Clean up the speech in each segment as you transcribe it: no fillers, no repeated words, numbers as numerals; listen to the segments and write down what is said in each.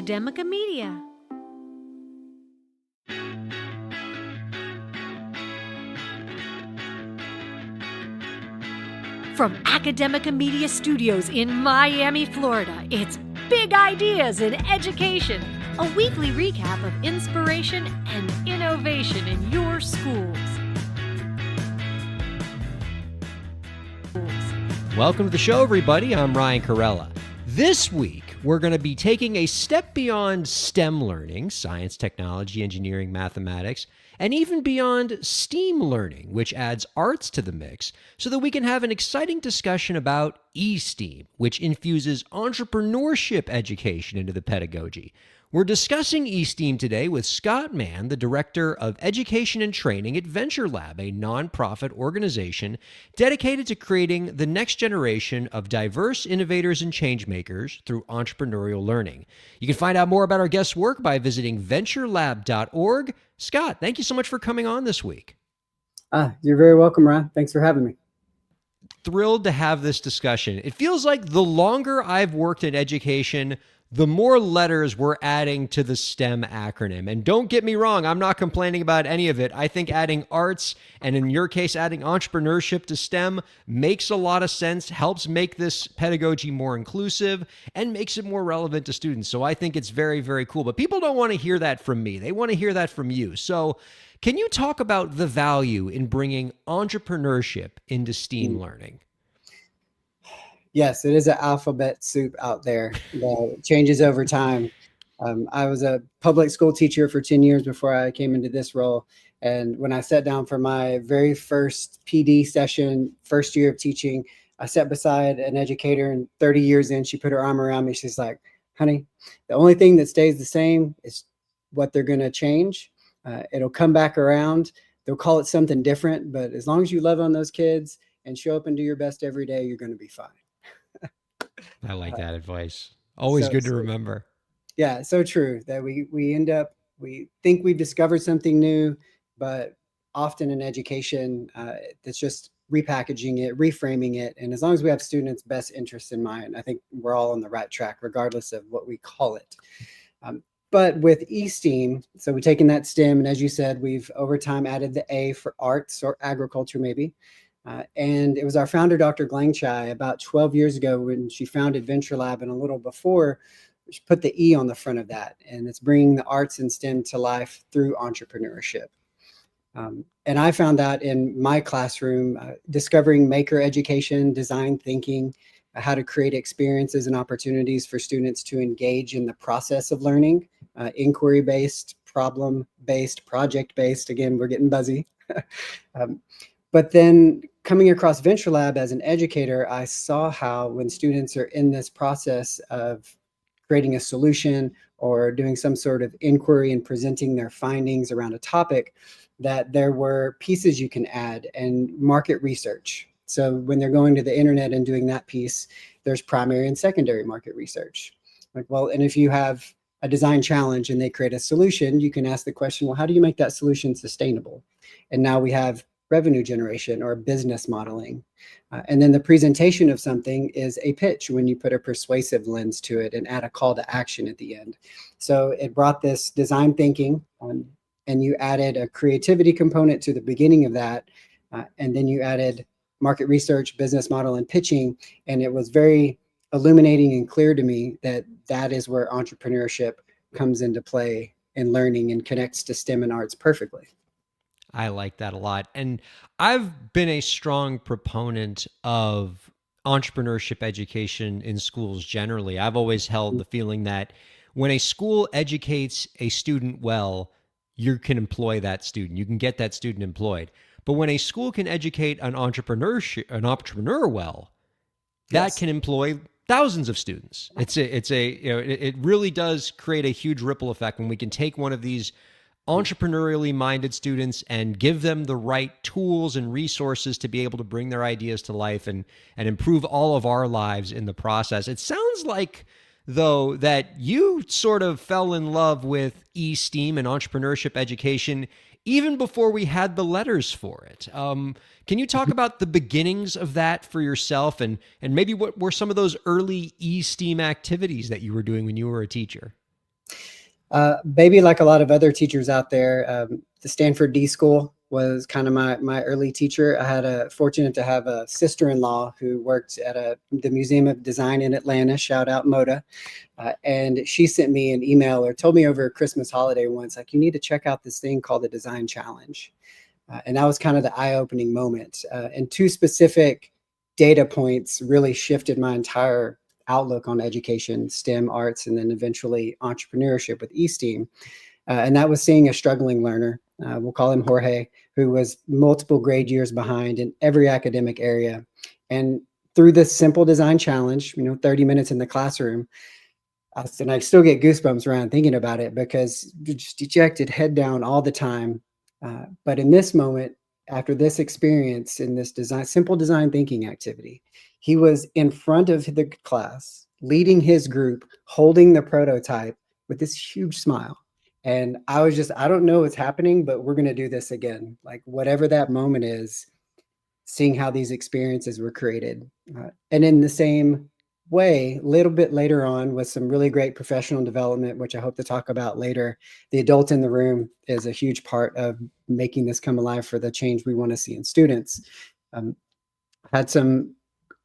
Academica Media. From Academica Media Studios in Miami, Florida, it's Big Ideas in Education, a weekly recap of inspiration and innovation in your schools. Welcome to the show, everybody. I'm Ryan Carella. This week, we're going to be taking a step beyond STEM learning, science, technology, engineering, mathematics, and even beyond STEAM learning, which adds arts to the mix, so that we can have an exciting discussion about ESTEAM, which infuses entrepreneurship education into the pedagogy. We're discussing ESTEAM today with Scott Mann, the Director of Education and Training at VentureLab, a nonprofit organization dedicated to creating the next generation of diverse innovators and changemakers through entrepreneurial learning. You can find out more about our guest's work by visiting venturelab.org. Scott, thank you so much for coming on this week. You're very welcome, Ryan. Thanks for having me. Thrilled to have this discussion. It feels like the longer I've worked in education, the more letters we're adding to the STEM acronym. And don't get me wrong, I'm not complaining about any of it. I think adding arts, and in your case, adding entrepreneurship to STEM makes a lot of sense, helps make this pedagogy more inclusive, and makes it more relevant to students. So I think it's very, very cool. But people don't want to hear that from me. They want to hear that from you. So can you talk about the value in bringing entrepreneurship into STEAM learning? Yes, it is an alphabet soup out there that changes over time. I was a public school teacher for 10 years before I came into this role. And when I sat down for my very first PD session, first year of teaching, I sat beside an educator, and 30 years in, she put her arm around me. She's like, honey, the only thing that stays the same is what they're going to change. It'll come back around. They'll call it something different. But as long as you love on those kids and show up and do your best every day, you're going to be fine. I like that advice. Always good to remember. Yeah, so true that we think we've discovered something new, but often in education, it's just repackaging it, reframing it. And as long as we have students' best interests in mind, I think we're all on the right track, regardless of what we call it. But with ESTEAM, so we've taken that STEM, and as you said, we've over time added the A for arts or agriculture maybe. And it was our founder, Dr. Glangchai, about 12 years ago when she founded VentureLab, and a little before, she put the E on the front of that. And it's bringing the arts and STEM to life through entrepreneurship. And I found that in my classroom, discovering maker education, design thinking, how to create experiences and opportunities for students to engage in the process of learning, inquiry-based, problem-based, project-based. Again, we're getting buzzy. But then coming across VentureLab as an educator, I saw how when students are in this process of creating a solution or doing some sort of inquiry and presenting their findings around a topic, that there were pieces you can add and market research. So when they're going to the internet and doing that piece, there's primary and secondary market research. Like, well, and if you have a design challenge and they create a solution, you can ask the question, well, how do you make that solution sustainable? And now we have revenue generation or business modeling. And then the presentation of something is a pitch when you put a persuasive lens to it and add a call to action at the end. So it brought this design thinking on, and you added a creativity component to the beginning of that. And then you added market research, business model, and pitching. And it was very illuminating and clear to me that that is where entrepreneurship comes into play in learning and connects to STEM and arts perfectly. I like that a lot. And I've been a strong proponent of entrepreneurship education in schools generally. I've always held the feeling that when a school educates a student well, you can employ that student. You can get that student employed. But when a school can educate an entrepreneur well, that can employ thousands of students. It really does create a huge ripple effect when we can take one of these entrepreneurially minded students and give them the right tools and resources to be able to bring their ideas to life and improve all of our lives in the process. It sounds like, though, that you sort of fell in love with ESTEAM and entrepreneurship education even before we had the letters for it. Can you talk about the beginnings of that for yourself, and maybe what were some of those early ESTEAM activities that you were doing when you were a teacher? Maybe like a lot of other teachers out there, the Stanford D School was kind of my early teacher. I had fortunate to have a sister-in-law who worked at the Museum of Design in Atlanta. Shout out Moda. And she sent me an email or told me over a Christmas holiday once, like, you need to check out this thing called the Design Challenge. And that was kind of the eye-opening moment. And two specific data points really shifted my entire outlook on education, STEM, arts, and then eventually entrepreneurship with ESTEAM. And that was seeing a struggling learner, we'll call him Jorge, who was multiple grade years behind in every academic area. And through this simple design challenge, 30 minutes in the classroom, and I still get goosebumps around thinking about it because just dejected, head down all the time. But in this moment, after this experience in this simple design thinking activity, he was in front of the class, leading his group, holding the prototype with this huge smile. And I was just, I don't know what's happening, but we're going to do this again. Like whatever that moment is, seeing how these experiences were created. And in the same way, a little bit later on with some really great professional development, which I hope to talk about later, the adult in the room is a huge part of making this come alive for the change we want to see in students. Had some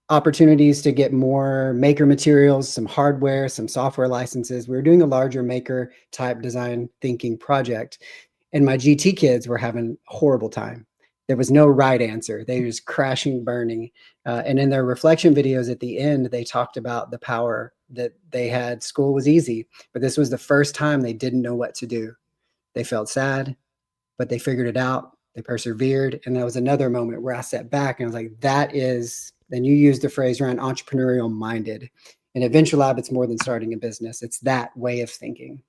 opportunities to get more maker materials, some hardware, some software licenses. We were doing a larger maker type design thinking project, and my GT kids were having a horrible time. There was no right answer. They were just crashing, burning. And in their reflection videos at the end, they talked about the power that they had. School was easy, but this was the first time they didn't know what to do. They felt sad, but they figured it out. They persevered. And that was another moment where I sat back and I was like, that is, and you used the phrase around entrepreneurial minded. And at VentureLab, it's more than starting a business. It's that way of thinking.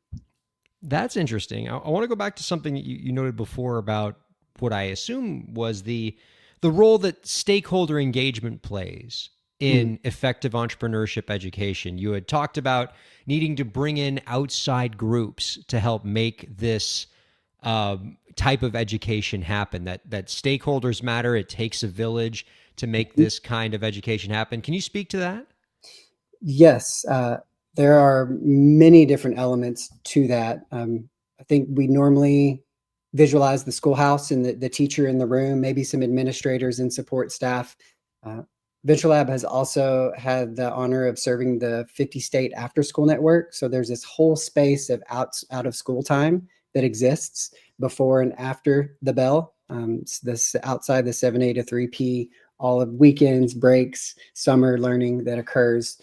That's interesting. I want to go back to something that you noted before about what I assume was the role that stakeholder engagement plays in effective entrepreneurship education. You had talked about needing to bring in outside groups to help make this type of education happen, that stakeholders matter. It takes a village to make this kind of education happen. Can you speak to that? Yes, there are many different elements to that. I think we normally visualize the schoolhouse and the teacher in the room, maybe some administrators and support staff. VentureLab has also had the honor of serving the 50-state after-school network. So there's this whole space of out of school time that exists before and after the bell. This outside the 7A to 3P, all of weekends, breaks, summer learning that occurs.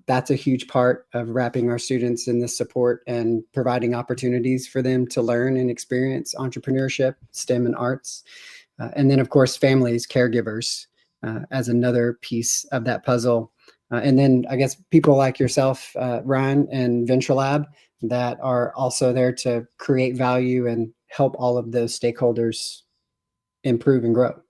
That's a huge part of wrapping our students in this support and providing opportunities for them to learn and experience entrepreneurship, STEM, and arts. And then, of course, families, caregivers, as another piece of that puzzle. And then I guess people like yourself, Ryan, and VentureLab that are also there to create value and help all of those stakeholders improve and grow.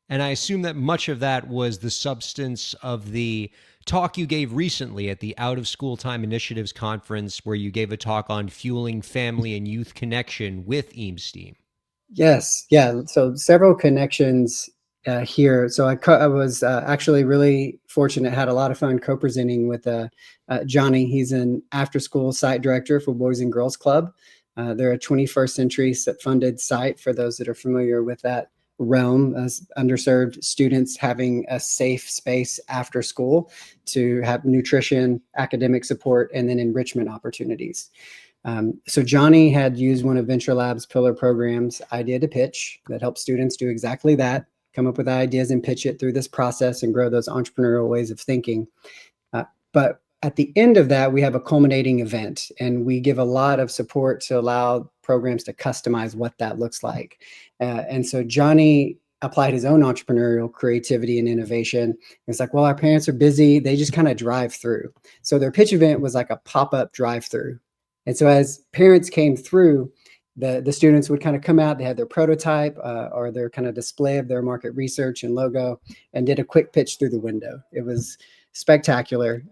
And I assume that much of that was the substance of the talk you gave recently at the Out of School Time Initiatives Conference, where you gave a talk on fueling family and youth connection with ESTEAM. Yes. Yeah. So several connections here. So I was actually really fortunate, had a lot of fun co-presenting with Johnny. He's an after-school site director for Boys and Girls Club. They're a 21st century funded site for those that are familiar with that realm, as underserved students having a safe space after school to have nutrition, academic support, and then enrichment opportunities. So Johnny had used one of VentureLab's pillar programs, Idea to Pitch, that helps students do exactly that, come up with ideas and pitch it through this process and grow those entrepreneurial ways of thinking. But at the end of that, we have a culminating event, and we give a lot of support to allow programs to customize what that looks like. And so Johnny applied his own entrepreneurial creativity and innovation. It's like, well, our parents are busy. They just kind of drive through. So their pitch event was like a pop-up drive-through. And so as parents came through, the students would kind of come out, they had their prototype or their kind of display of their market research and logo, and did a quick pitch through the window. It was spectacular.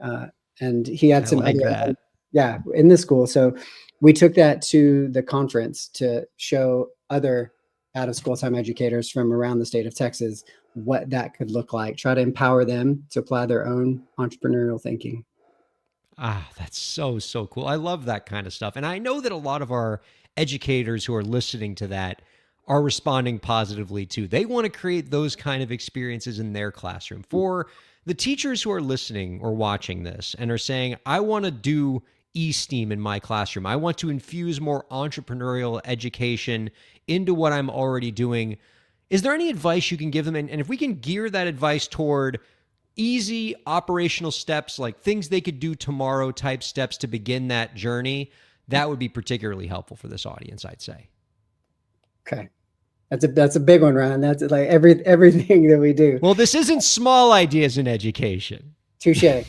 And he had some like other, that. Yeah, in the school. So we took that to the conference to show other out of school time educators from around the state of Texas what that could look like, try to empower them to apply their own entrepreneurial thinking. Ah, that's so, so cool. I love that kind of stuff. And I know that a lot of our educators who are listening to that are responding positively too. They want to create those kind of experiences in their classroom. For the teachers who are listening or watching this and are saying, I want to do ESTEAM in my classroom, I want to infuse more entrepreneurial education into what I'm already doing. Is there any advice you can give them? And if we can gear that advice toward easy operational steps, like things they could do tomorrow type steps to begin that journey, that would be particularly helpful for this audience, I'd say. Okay. That's a big one, Ryan. That's like everything that we do. Well, this isn't small ideas in education. Touche.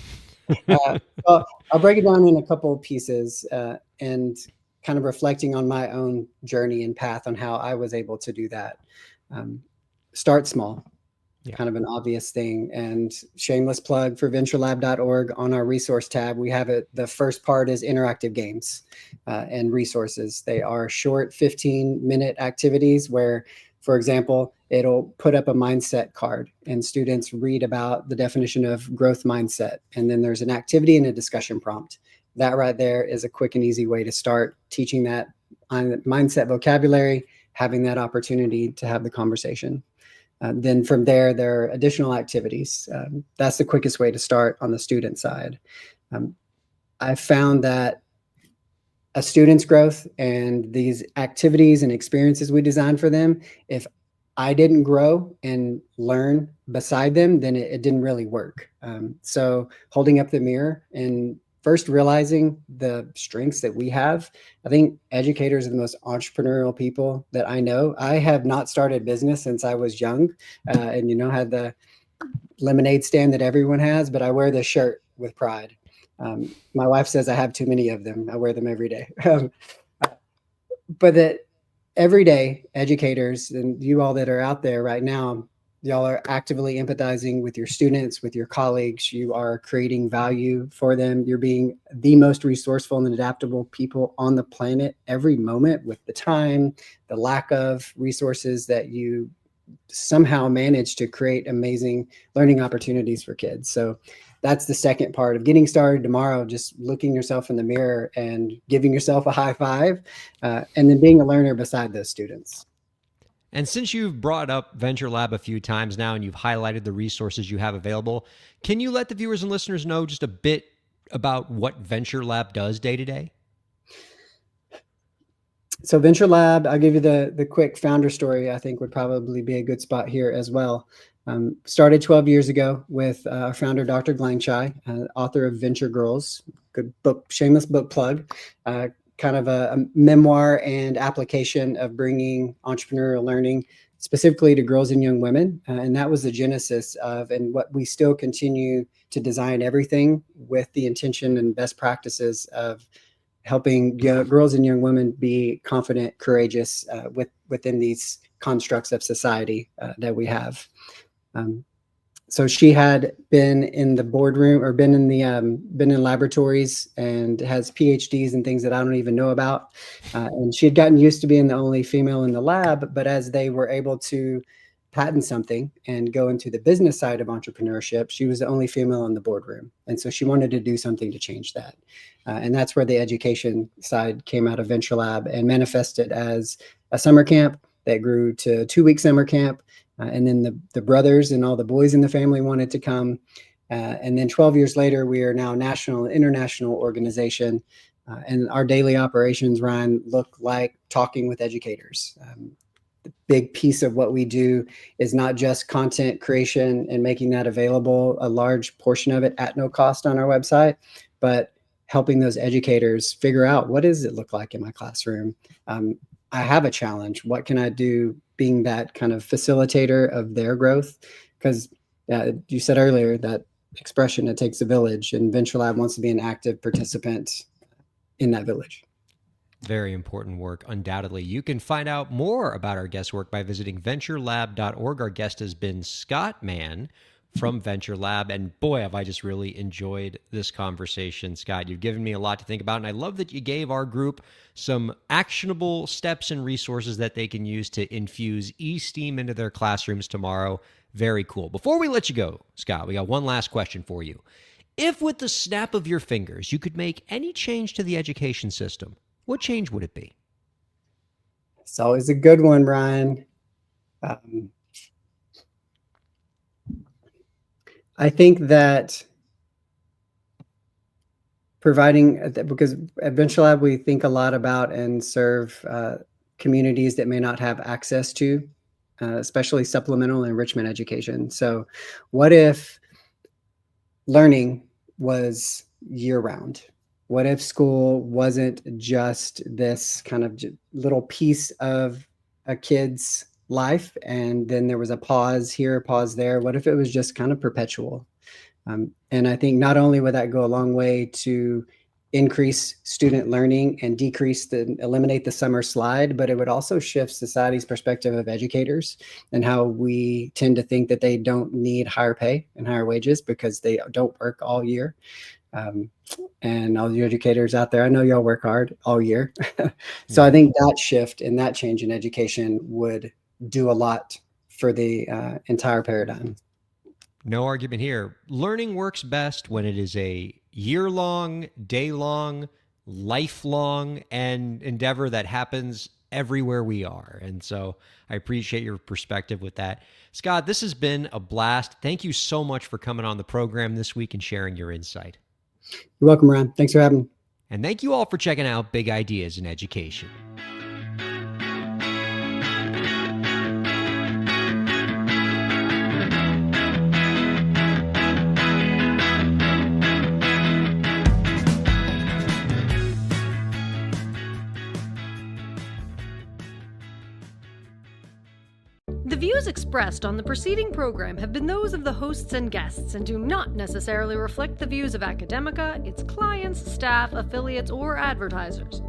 Well, I'll break it down in a couple of pieces and kind of reflecting on my own journey and path on how I was able to do that. Start small. Yeah. Kind of an obvious thing. And shameless plug for VentureLab.org on our resource tab. We have it. The first part is interactive games and resources. They are short 15-minute activities where, for example, it'll put up a mindset card and students read about the definition of growth mindset. And then there's an activity and a discussion prompt. That right there is a quick and easy way to start teaching that mindset vocabulary, having that opportunity to have the conversation. Then from there are additional activities. That's the quickest way to start on the student side. I found that a student's growth and these activities and experiences we design for them, if I didn't grow and learn beside them, then it didn't really work. So holding up the mirror and first realizing the strengths that we have. I think educators are the most entrepreneurial people that I know. I have not started business since I was young and, had the lemonade stand that everyone has, but I wear this shirt with pride. My wife says I have too many of them. I wear them every day. But that everyday educators and you all that are out there right now, y'all are actively empathizing with your students, with your colleagues. You are creating value for them. You're being the most resourceful and adaptable people on the planet every moment with the time, the lack of resources that you somehow manage to create amazing learning opportunities for kids. So that's the second part of getting started tomorrow, just looking yourself in the mirror and giving yourself a high five, and then being a learner beside those students. And since you've brought up VentureLab a few times now and you've highlighted the resources you have available, can you let the viewers and listeners know just a bit about what VentureLab does day to day? So VentureLab, I'll give you the quick founder story. I think would probably be a good spot here as well. Started 12 years ago with our founder, Dr. Glangchai, author of Venture Girls, good book, shameless book plug. Kind of a memoir and application of bringing entrepreneurial learning specifically to girls and young women. And that was the genesis of, and what we still continue to design everything with the intention and best practices of helping girls and young women be confident, courageous within these constructs of society that we have. So she had been in the boardroom or been in laboratories and has PhDs and things that I don't even know about. And she had gotten used to being the only female in the lab, but as they were able to patent something and go into the business side of entrepreneurship, she was the only female in the boardroom. And so she wanted to do something to change that. And that's where the education side came out of VentureLab and manifested as a summer camp that grew to a 2-week summer camp. And then the brothers and all the boys in the family wanted to come. And then 12 years later, we are now a national and international organization. And our daily operations, Ryan, look like talking with educators. The big piece of what we do is not just content creation and making that available, a large portion of it at no cost on our website, but helping those educators figure out, what does it look like in my classroom? I have a challenge. What can I do, being that kind of facilitator of their growth? Because you said earlier that expression, it takes a village, and VentureLab wants to be an active participant in that village. Very important work, undoubtedly. You can find out more about our guest work by visiting VentureLab.org. Our guest has been Scott Mann from VentureLab, and boy, have I just really enjoyed this conversation, Scott. You've given me a lot to think about, and I love that you gave our group some actionable steps and resources that they can use to infuse ESTEAM into their classrooms tomorrow. Very cool. Before we let you go, Scott, we got one last question for you. If with the snap of your fingers you could make any change to the education system, what change would it be? It's always a good one, Ryan. I think that providing, because at VentureLab, we think a lot about and serve communities that may not have access to, especially supplemental and enrichment education. So what if learning was year-round? What if school wasn't just this kind of little piece of a kid's life, and then there was a pause here, a pause there? What if it was just kind of perpetual? And I think not only would that go a long way to increase student learning and eliminate the summer slide, but it would also shift society's perspective of educators and how we tend to think that they don't need higher pay and higher wages because they don't work all year. And all you educators out there, I know y'all work hard all year. So I think that shift and that change in education would do a lot for the entire paradigm. No argument here. Learning works best when it is a year-long, day-long, lifelong and endeavor that happens everywhere we are. And so I appreciate your perspective with that. Scott, this has been a blast. Thank you so much for coming on the program this week and sharing your insight. You're welcome, Ryan. Thanks for having me. And thank you all for checking out Big Ideas in Education. The views expressed on the preceding program have been those of the hosts and guests and do not necessarily reflect the views of Academica, its clients, staff, affiliates, or advertisers.